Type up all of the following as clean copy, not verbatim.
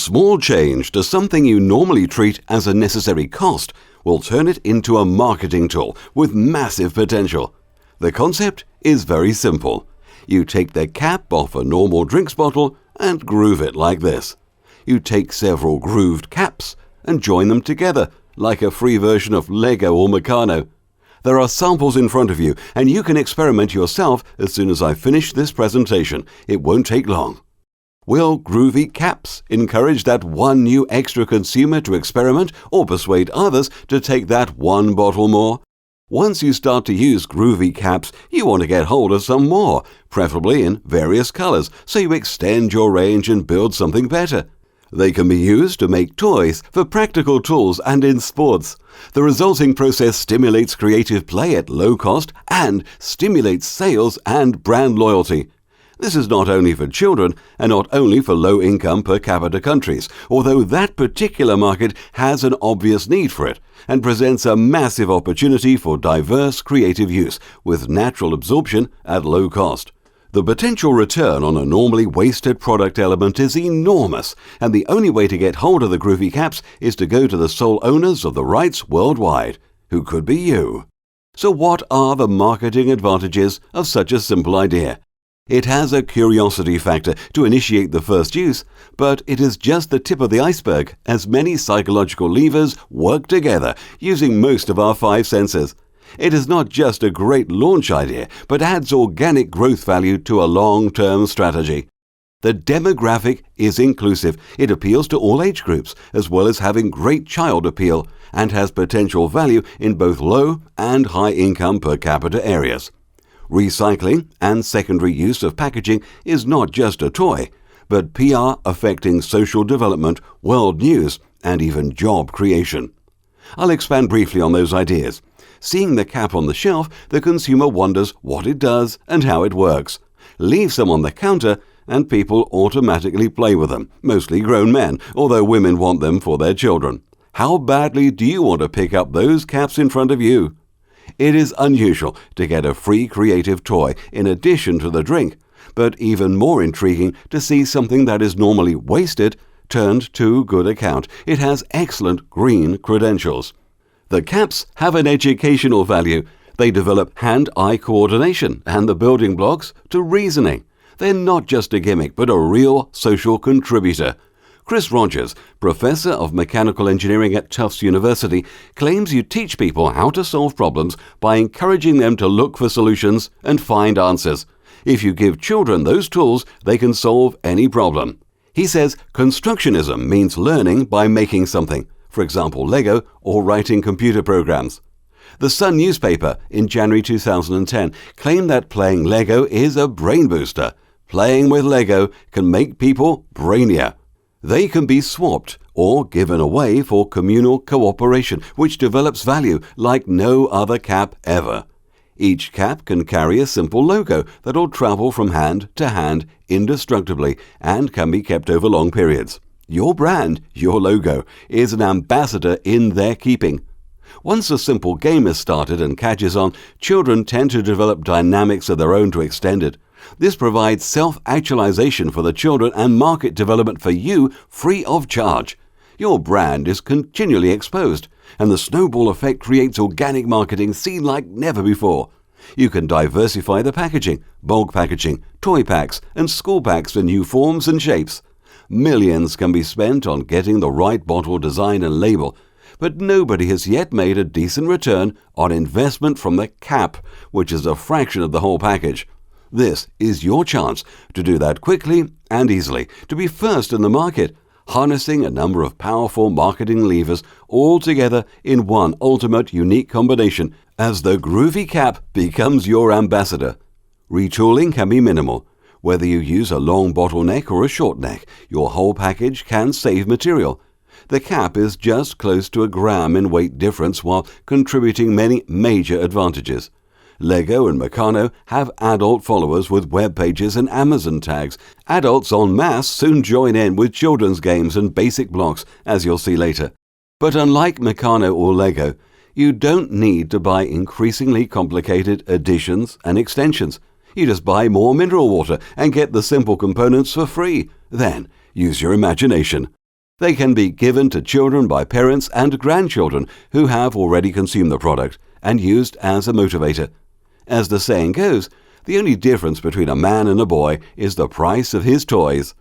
small change to something you normally treat as a necessary cost will turn it into a marketing tool with massive potential. The concept is very simple. You take the cap off a normal drinks bottle and groove it like this. You take several grooved caps and join them together like a free version of Lego or Meccano. There are samples in front of you, and you can experiment yourself as soon as I finish this presentation. It won't take long. Will Groovycaps encourage that one new extra consumer to experiment or persuade others to take that one bottle more? Once you start to use Groovycaps, you want to get hold of some more, preferably in various colors, so you extend your range and build something better. They can be used to make toys, for practical tools, and in sports. The resulting process stimulates creative play at low cost and stimulates sales and brand loyalty. This is not only for children and not only for low-income per capita countries, although that particular market has an obvious need for it and presents a massive opportunity for diverse creative use with natural absorption at low cost. The potential return on a normally wasted product element is enormous, and the only way to get hold of the Groovycaps is to go to the sole owners of the rights worldwide, who could be you. So what are the marketing advantages of such a simple idea? It has a curiosity factor to initiate the first use, but it is just the tip of the iceberg as many psychological levers work together using most of our five senses. It is not just a great launch idea, but adds organic growth value to a long-term strategy. The demographic is inclusive. It appeals to all age groups, as well as having great child appeal, and has potential value in both low and high income per capita areas. Recycling and secondary use of packaging is not just a toy, but PR affecting social development, world news, and even job creation. I'll expand briefly on those ideas. Seeing the cap on the shelf, the consumer wonders what it does and how it works. Leave some on the counter, and people automatically play with them, mostly grown men, although women want them for their children. How badly do you want to pick up those caps in front of you? It is unusual to get a free creative toy in addition to the drink, but even more intriguing to see something that is normally wasted turned to good account. It has excellent green credentials. The caps have an educational value. They develop hand-eye coordination and the building blocks to reasoning. They're not just a gimmick, but a real social contributor. Chris Rogers, professor of mechanical engineering at Tufts University, claims you teach people how to solve problems by encouraging them to look for solutions and find answers. If you give children those tools, they can solve any problem. He says constructionism means learning by making something. For example, Lego or writing computer programs. The Sun newspaper in January 2010 claimed that playing Lego is a brain booster. Playing with Lego can make people brainier. They can be swapped or given away for communal cooperation, which develops value like no other cap ever. Each cap can carry a simple logo that will travel from hand to hand indestructibly and can be kept over long periods. Your brand, your logo, is an ambassador in their keeping. Once a simple game is started and catches on, children tend to develop dynamics of their own to extend it. This provides self-actualization for the children and market development for you free of charge. Your brand is continually exposed, and the snowball effect creates organic marketing seen like never before. You can diversify the packaging, bulk packaging, toy packs, and school packs for new forms and shapes. Millions can be spent on getting the right bottle design and label, but nobody has yet made a decent return on investment from the cap, which is a fraction of the whole package. This is your chance to do that quickly and easily, to be first in the market, harnessing a number of powerful marketing levers all together in one ultimate unique combination as the Groovycap becomes your ambassador. Retooling can be minimal. Whether you use a long bottleneck or a short neck, your whole package can save material. The cap is just close to a gram in weight difference while contributing many major advantages. Lego and Meccano have adult followers with web pages and Amazon tags. Adults en masse soon join in with children's games and basic blocks, as you'll see later. But unlike Meccano or Lego, you don't need to buy increasingly complicated additions and extensions. You just buy more mineral water and get the simple components for free. Then, use your imagination. They can be given to children by parents and grandchildren who have already consumed the product and used as a motivator. As the saying goes, the only difference between a man and a boy is the price of his toys.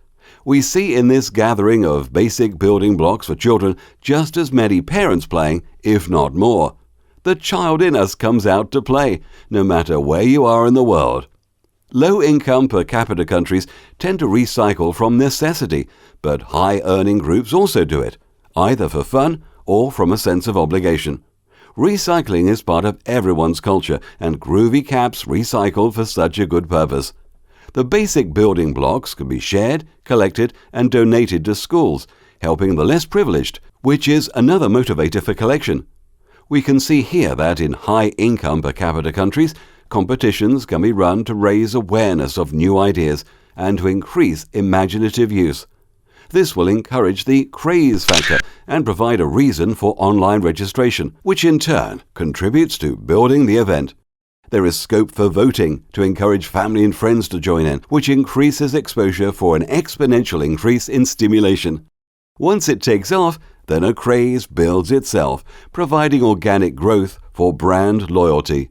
We see in this gathering of basic building blocks for children just as many parents playing, if not more. The child in us comes out to play, no matter where you are in the world. Low-income per capita countries tend to recycle from necessity, but high-earning groups also do it, either for fun or from a sense of obligation. Recycling is part of everyone's culture, and Groovycap's recycled for such a good purpose. The basic building blocks can be shared, collected, and donated to schools, helping the less privileged, which is another motivator for collection. We can see here that in high-income per capita countries, competitions can be run to raise awareness of new ideas and to increase imaginative use. This will encourage the craze factor and provide a reason for online registration, which in turn contributes to building the event. There is scope for voting to encourage family and friends to join in, which increases exposure for an exponential increase in stimulation. Once it takes off, then a craze builds itself, providing organic growth for brand loyalty.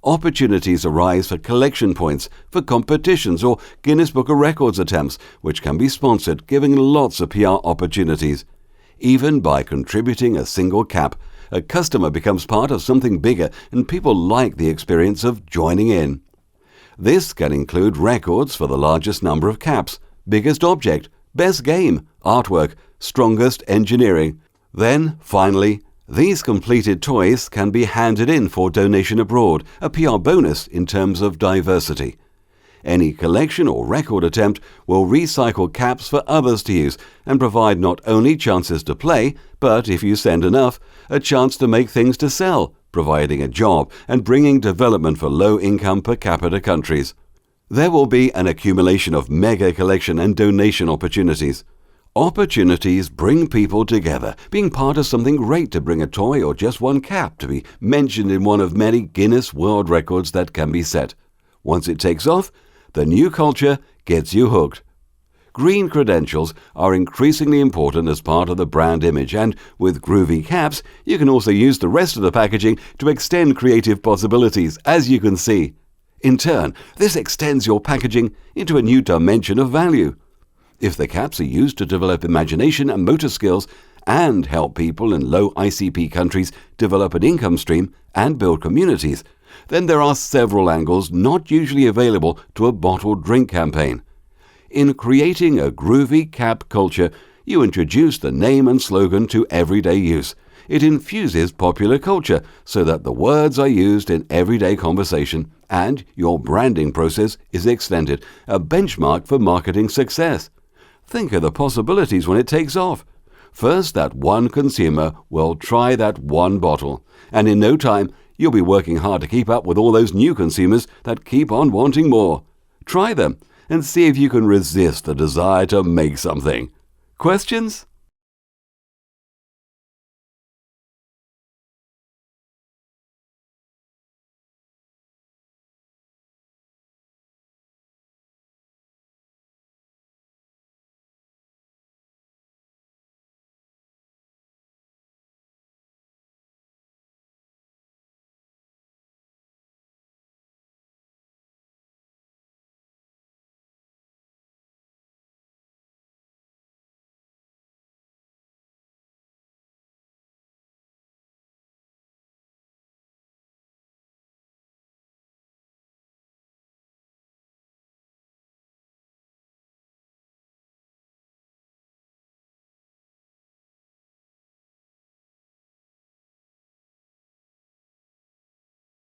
Opportunities arise for collection points, for competitions or Guinness Book of Records attempts, which can be sponsored, giving lots of PR opportunities. Even by contributing a single cap, a customer becomes part of something bigger and people like the experience of joining in. This can include records for the largest number of caps, biggest object, best game, artwork, strongest engineering. Then, finally, these completed toys can be handed in for donation abroad, a PR bonus in terms of diversity. Any collection or record attempt will recycle caps for others to use and provide not only chances to play, but if you send enough, a chance to make things to sell, providing a job and bringing development for low-income per capita countries. There will be an accumulation of mega collection and donation opportunities. Opportunities bring people together, being part of something great to bring a toy or just one cap to be mentioned in one of many Guinness World Records that can be set. Once it takes off, the new culture gets you hooked. Green credentials are increasingly important as part of the brand image, and with Groovy caps, you can also use the rest of the packaging to extend creative possibilities, as you can see. In turn, this extends your packaging into a new dimension of value. If the caps are used to develop imagination and motor skills and help people in low ICP countries develop an income stream and build communities, then there are several angles not usually available to a bottled drink campaign. In creating a Groovy cap culture, you introduce the name and slogan to everyday use. It infuses popular culture so that the words are used in everyday conversation and your branding process is extended, a benchmark for marketing success. Think of the possibilities when it takes off. First, that one consumer will try that one bottle, and in no time, you'll be working hard to keep up with all those new consumers that keep on wanting more. Try them and see if you can resist the desire to make something. Questions?